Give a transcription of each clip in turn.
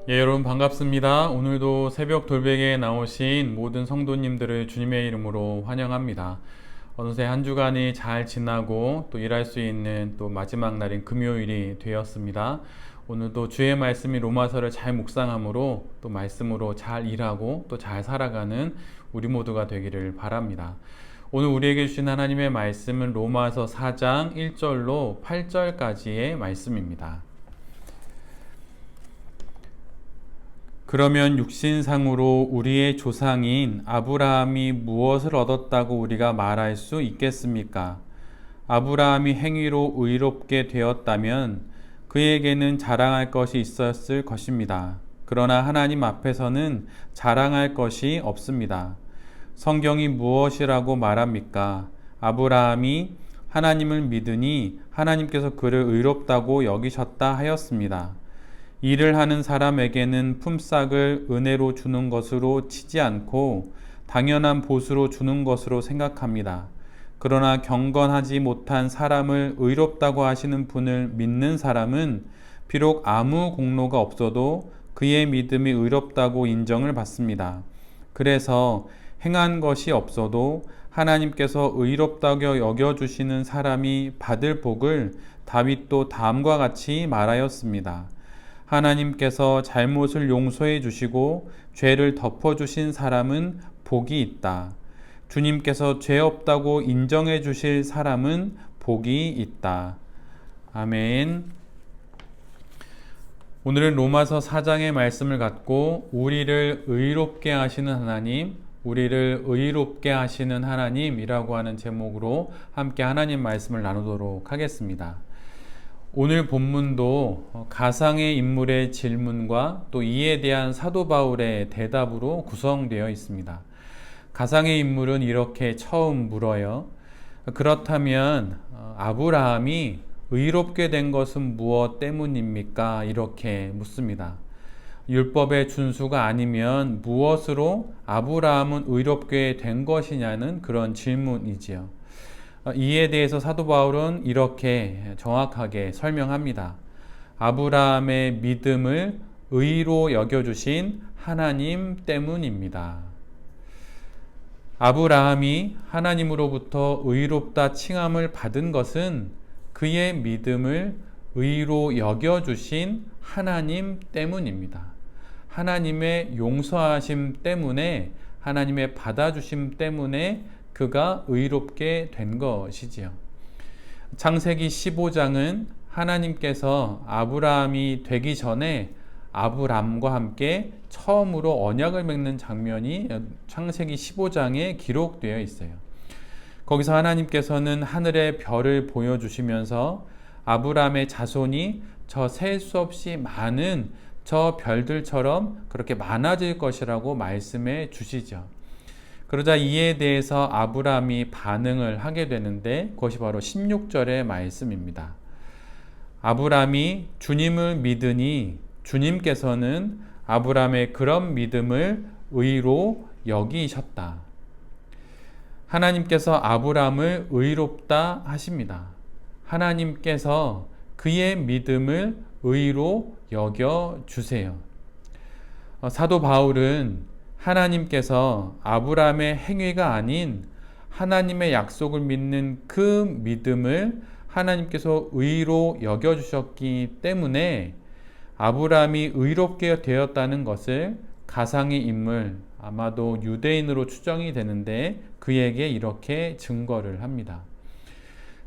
예, 여러분 반갑습니다. 오늘도 새벽 돌베개에 나오신 모든 성도님들을 주님의 이름으로 환영합니다. 어느새 한 주간이 잘 지나고 또 일할 수 있는 또 마지막 날인 금요일이 되었습니다. 오늘도 주의 말씀이 로마서를 잘 묵상함으로 또 말씀으로 잘 일하고 또 잘 살아가는 우리 모두가 되기를 바랍니다. 오늘 우리에게 주신 하나님의 말씀은 로마서 4장 1절로 8절까지의 말씀입니다. 그러면 육신상으로 우리의 조상인 아브라함이 무엇을 얻었다고 우리가 말할 수 있겠습니까? 아브라함이 행위로 의롭게 되었다면 그에게는 자랑할 것이 있었을 것입니다. 그러나 하나님 앞에서는 자랑할 것이 없습니다. 성경이 무엇이라고 말합니까? 아브라함이 하나님을 믿으니 하나님께서 그를 의롭다고 여기셨다 하였습니다. 일을 하는 사람에게는 품삯을 은혜로 주는 것으로 치지 않고 당연한 보수로 주는 것으로 생각합니다. 그러나 경건하지 못한 사람을 의롭다고 하시는 분을 믿는 사람은 비록 아무 공로가 없어도 그의 믿음이 의롭다고 인정을 받습니다. 그래서 행한 것이 없어도 하나님께서 의롭다고 여겨주시는 사람이 받을 복을 다윗도 다음과 같이 말하였습니다. 하나님께서 잘못을 용서해 주시고 죄를 덮어 주신 사람은 복이 있다. 주님께서 죄 없다고 인정해 주실 사람은 복이 있다. 아멘. 오늘은 로마서 4장의 말씀을 갖고 우리를 의롭게 하시는 하나님, 우리를 의롭게 하시는 하나님이라고 하는 제목으로 함께 하나님 말씀을 나누도록 하겠습니다. 오늘 본문도 가상의 인물의 질문과 또 이에 대한 사도 바울의 대답으로 구성되어 있습니다. 가상의 인물은 이렇게 처음 물어요. 그렇다면 아브라함이 의롭게 된 것은 무엇 때문입니까? 이렇게 묻습니다. 율법의 준수가 아니면 무엇으로 아브라함은 의롭게 된 것이냐는 그런 질문이지요. 이에 대해서 사도 바울은 이렇게 정확하게 설명합니다. 아브라함의 믿음을 의로 여겨주신 하나님 때문입니다. 아브라함이 하나님으로부터 의롭다 칭함을 받은 것은 그의 믿음을 의로 여겨주신 하나님 때문입니다. 하나님의 용서하심 때문에, 하나님의 받아주심 때문에 그가 의롭게 된 것이지요. 창세기 15장은 하나님께서 아브라함이 되기 전에 아브람과 함께 처음으로 언약을 맺는 장면이 창세기 15장에 기록되어 있어요. 거기서 하나님께서는 하늘의 별을 보여주시면서 아브람의 자손이 저 셀 수 없이 많은 저 별들처럼 그렇게 많아질 것이라고 말씀해 주시죠. 그러자 이에 대해서 아브라함이 반응을 하게 되는데 그것이 바로 16절의 말씀입니다. 아브라함이 주님을 믿으니 주님께서는 아브라함의 그런 믿음을 의로 여기셨다. 하나님께서 아브라함을 의롭다 하십니다. 하나님께서 그의 믿음을 의로 여겨주세요. 사도 바울은 하나님께서 아브라함의 행위가 아닌 하나님의 약속을 믿는 그 믿음을 하나님께서 의로 여겨주셨기 때문에 아브라함이 의롭게 되었다는 것을 가상의 인물, 아마도 유대인으로 추정이 되는데 그에게 이렇게 증거를 합니다.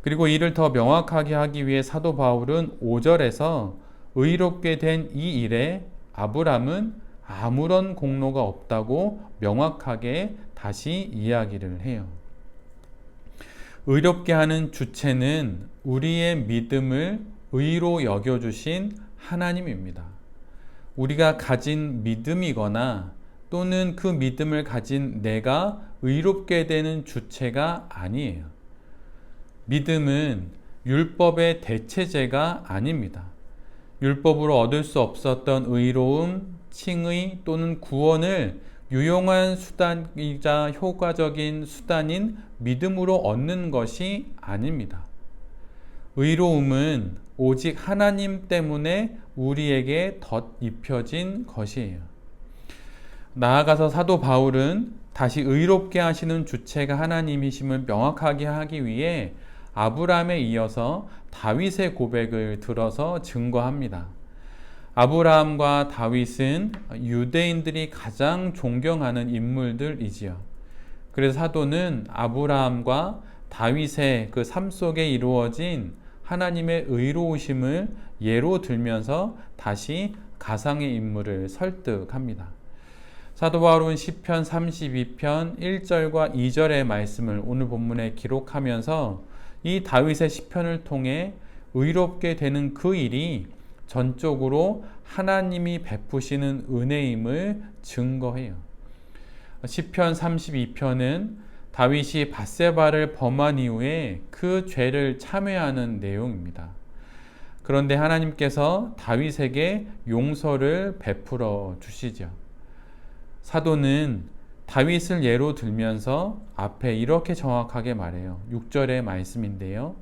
그리고 이를 더 명확하게 하기 위해 사도 바울은 5절에서 의롭게 된 이 일에 아브라함은 아무런 공로가 없다고 명확하게 다시 이야기를 해요. 의롭게 하는 주체는 우리의 믿음을 의로 여겨주신 하나님입니다. 우리가 가진 믿음이거나 또는 그 믿음을 가진 내가 의롭게 되는 주체가 아니에요. 믿음은 율법의 대체제가 아닙니다. 율법으로 얻을 수 없었던 의로움, 칭의 또는 구원을 유용한 수단이자 효과적인 수단인 믿음으로 얻는 것이 아닙니다. 의로움은 오직 하나님 때문에 우리에게 덧입혀진 것이에요. 나아가서 사도 바울은 다시 의롭게 하시는 주체가 하나님이심을 명확하게 하기 위해 아브라함에 이어서 다윗의 고백을 들어서 증거합니다. 아브라함과 다윗은 유대인들이 가장 존경하는 인물들이지요. 그래서 사도는 아브라함과 다윗의 그 삶 속에 이루어진 하나님의 의로우심을 예로 들면서 다시 가상의 인물을 설득합니다. 사도 바울은 시편 32편 1절과 2절의 말씀을 오늘 본문에 기록하면서 이 다윗의 시편을 통해 의롭게 되는 그 일이 전적으로 하나님이 베푸시는 은혜임을 증거해요. 시편 32편은 다윗이 밧세바를 범한 이후에 그 죄를 참회하는 내용입니다. 그런데 하나님께서 다윗에게 용서를 베풀어 주시죠. 사도는 다윗을 예로 들면서 앞에 이렇게 정확하게 말해요. 6절의 말씀인데요.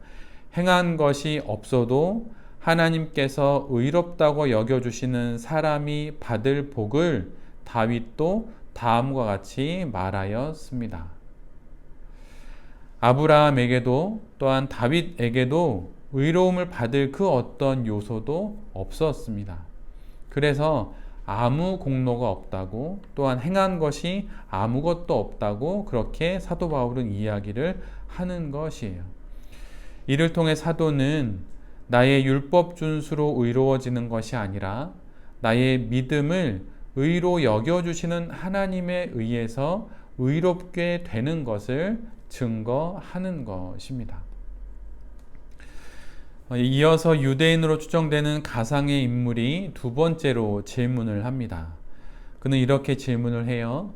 행한 것이 없어도 하나님께서 의롭다고 여겨주시는 사람이 받을 복을 다윗도 다음과 같이 말하였습니다. 아브라함에게도 또한 다윗에게도 의로움을 받을 그 어떤 요소도 없었습니다. 그래서 아무 공로가 없다고, 또한 행한 것이 아무것도 없다고 그렇게 사도 바울은 이야기를 하는 것이에요. 이를 통해 사도는 나의 율법 준수로 의로워지는 것이 아니라 나의 믿음을 의로 여겨주시는 하나님에 의해서 의롭게 되는 것을 증거하는 것입니다. 이어서 유대인으로 추정되는 가상의 인물이 두 번째로 질문을 합니다. 그는 이렇게 질문을 해요.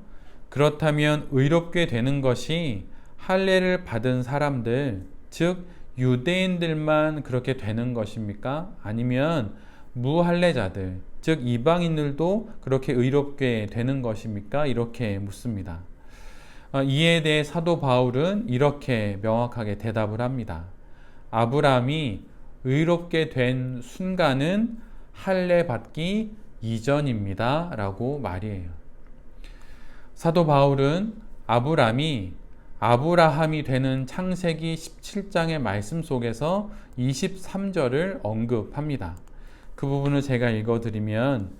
그렇다면 의롭게 되는 것이 할례를 받은 사람들, 즉 유대인들만 그렇게 되는 것입니까? 아니면 무할례자들, 즉 이방인들도 그렇게 의롭게 되는 것입니까? 이렇게 묻습니다. 이에 대해 사도 바울은 이렇게 명확하게 대답을 합니다. 아브라함이 의롭게 된 순간은 할례 받기 이전입니다 라고 말이에요. 사도 바울은 아브라함이 되는 창세기 17장의 말씀 속에서 23절을 언급합니다. 그 부분을 제가 읽어드리면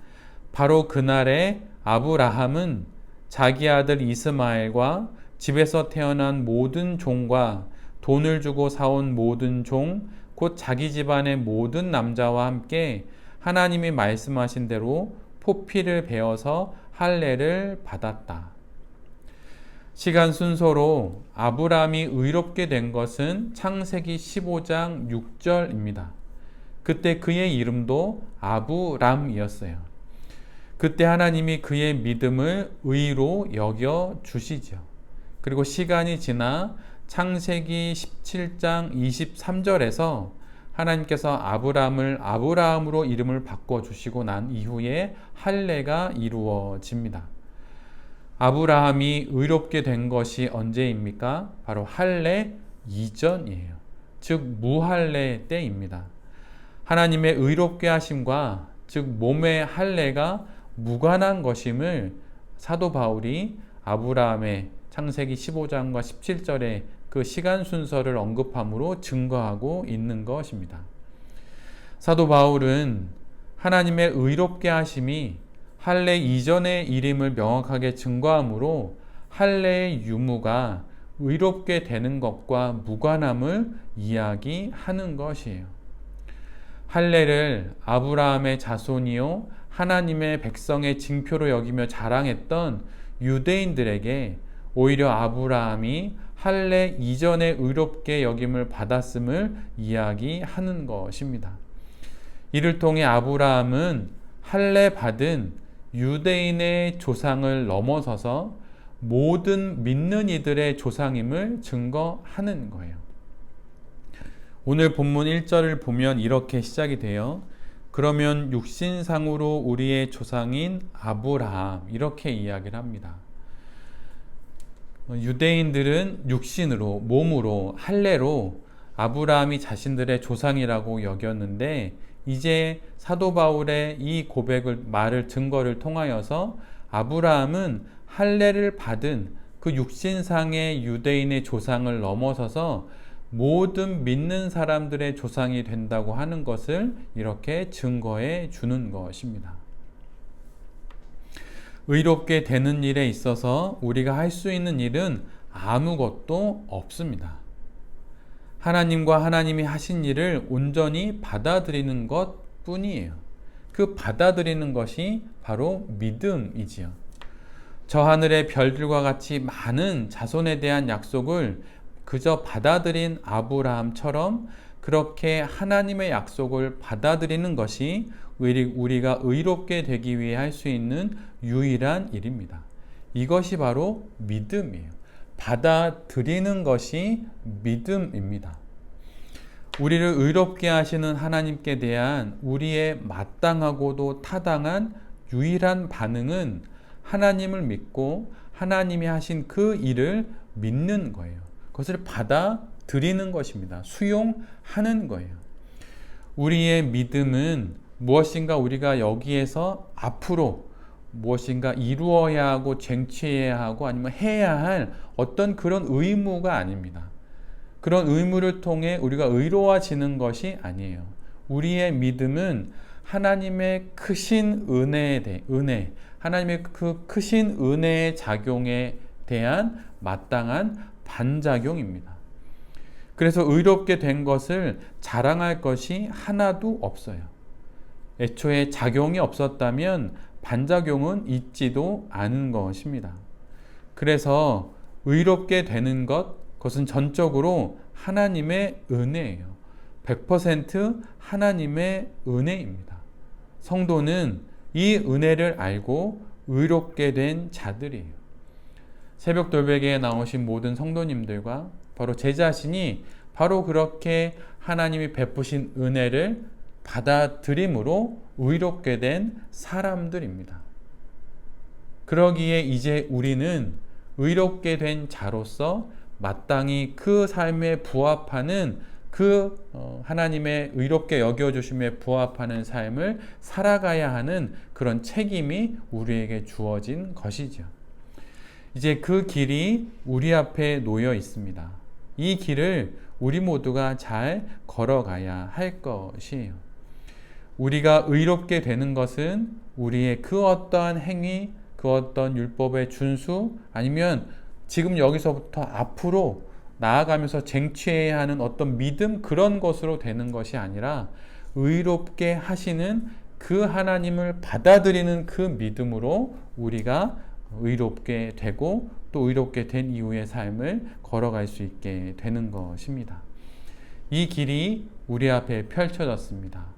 바로 그날에 아브라함은 자기 아들 이스마엘과 집에서 태어난 모든 종과 돈을 주고 사온 모든 종, 곧 자기 집안의 모든 남자와 함께 하나님이 말씀하신 대로 포피를 베어서 할례를 받았다. 시간 순서로 아브라함이 의롭게 된 것은 창세기 15장 6절입니다. 그때 그의 이름도 아브람이었어요. 그때 하나님이 그의 믿음을 의로 여겨 주시죠. 그리고 시간이 지나 창세기 17장 23절에서 하나님께서 아브람을 아브라함으로 이름을 바꿔주시고 난 이후에 할례가 이루어집니다. 아브라함이 의롭게 된 것이 언제입니까? 바로 할례 이전이에요. 즉 무할례 때입니다. 하나님의 의롭게 하심과 즉 몸의 할례가 무관한 것임을 사도 바울이 아브라함의 창세기 15장과 17절의 그 시간 순서를 언급함으로 증거하고 있는 것입니다. 사도 바울은 하나님의 의롭게 하심이 할례 이전의 일임을 명확하게 증거하므로 할례의 유무가 의롭게 되는 것과 무관함을 이야기하는 것이에요. 할례를 아브라함의 자손이요 하나님의 백성의 징표로 여기며 자랑했던 유대인들에게 오히려 아브라함이 할례 이전에 의롭게 여김을 받았음을 이야기하는 것입니다. 이를 통해 아브라함은 할례 받은 유대인의 조상을 넘어서서 모든 믿는 이들의 조상임을 증거하는 거예요. 오늘 본문 1절을 보면 이렇게 시작이 돼요. 그러면 육신상으로 우리의 조상인 아브라함, 이렇게 이야기를 합니다. 유대인들은 육신으로, 몸으로, 할례로 아브라함이 자신들의 조상이라고 여겼는데, 이제 사도 바울의 이 말을 증거를 통하여서 아브라함은 할례를 받은 그 육신상의 유대인의 조상을 넘어서서 모든 믿는 사람들의 조상이 된다고 하는 것을 이렇게 증거해 주는 것입니다. 의롭게 되는 일에 있어서 우리가 할 수 있는 일은 아무것도 없습니다. 하나님과 하나님이 하신 일을 온전히 받아들이는 것 뿐이에요. 그 받아들이는 것이 바로 믿음이지요. 저 하늘의 별들과 같이 많은 자손에 대한 약속을 그저 받아들인 아브라함처럼 그렇게 하나님의 약속을 받아들이는 것이 우리가 의롭게 되기 위해 할 수 있는 유일한 일입니다. 이것이 바로 믿음이에요. 받아들이는 것이 믿음입니다. 우리를 의롭게 하시는 하나님께 대한 우리의 마땅하고도 타당한 유일한 반응은 하나님을 믿고 하나님이 하신 그 일을 믿는 거예요. 그것을 받아들이는 것입니다. 수용하는 거예요. 우리의 믿음은 무엇인가 우리가 여기에서 앞으로 무엇인가 이루어야 하고 쟁취해야 하고 아니면 해야 할 어떤 그런 의무가 아닙니다. 그런 의무를 통해 우리가 의로워지는 것이 아니에요. 우리의 믿음은 하나님의 크신 은혜, 하나님의 그 크신 은혜의 작용에 대한 마땅한 반작용입니다. 그래서 의롭게 된 것을 자랑할 것이 하나도 없어요. 애초에 작용이 없었다면 반작용은 있지도 않은 것입니다. 그래서 의롭게 되는 그것은 전적으로 하나님의 은혜예요. 100% 하나님의 은혜입니다. 성도는 이 은혜를 알고 의롭게 된 자들이에요. 새벽 돌베개에 나오신 모든 성도님들과 바로 제 자신이 바로 그렇게 하나님이 베푸신 은혜를 받아들임으로 의롭게 된 사람들입니다. 그러기에 이제 우리는 의롭게 된 자로서 마땅히 그 삶에 부합하는 하나님의 의롭게 여겨주심에 부합하는 삶을 살아가야 하는 그런 책임이 우리에게 주어진 것이죠. 이제 그 길이 우리 앞에 놓여 있습니다. 이 길을 우리 모두가 잘 걸어가야 할 것이에요. 우리가 의롭게 되는 것은 우리의 그 어떠한 행위, 그 어떤 율법의 준수, 아니면 지금 여기서부터 앞으로 나아가면서 쟁취해야 하는 어떤 믿음, 그런 것으로 되는 것이 아니라 의롭게 하시는 그 하나님을 받아들이는 그 믿음으로 우리가 의롭게 되고 또 의롭게 된 이후의 삶을 걸어갈 수 있게 되는 것입니다. 이 길이 우리 앞에 펼쳐졌습니다.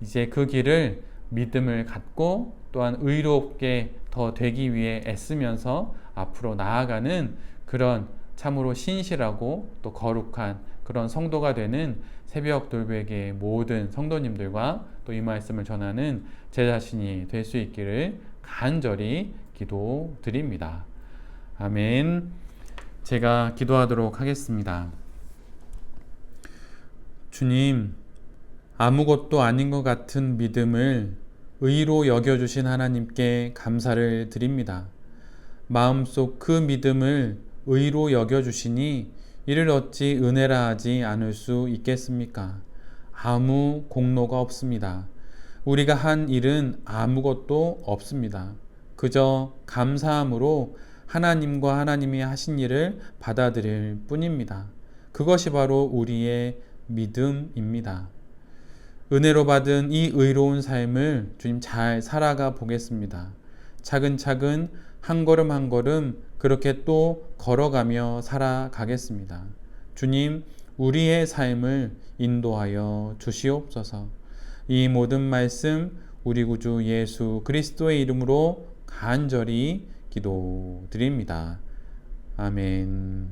이제 그 길을 믿음을 갖고 또한 의롭게 더 되기 위해 애쓰면서 앞으로 나아가는 그런 참으로 신실하고 또 거룩한 그런 성도가 되는 새벽 돌베개의 모든 성도님들과 또 이 말씀을 전하는 제 자신이 될 수 있기를 간절히 기도드립니다. 아멘. 제가 기도하도록 하겠습니다. 주님, 아무것도 아닌 것 같은 믿음을 의로 여겨주신 하나님께 감사를 드립니다. 마음속 그 믿음을 의로 여겨주시니 이를 어찌 은혜라 하지 않을 수 있겠습니까? 아무 공로가 없습니다. 우리가 한 일은 아무것도 없습니다. 그저 감사함으로 하나님과 하나님이 하신 일을 받아들일 뿐입니다. 그것이 바로 우리의 믿음입니다. 은혜로 받은 이 의로운 삶을 주님 잘 살아가 보겠습니다. 차근차근 한 걸음 한 걸음 그렇게 또 걸어가며 살아가겠습니다. 주님, 우리의 삶을 인도하여 주시옵소서. 이 모든 말씀 우리 구주 예수 그리스도의 이름으로 간절히 기도드립니다. 아멘.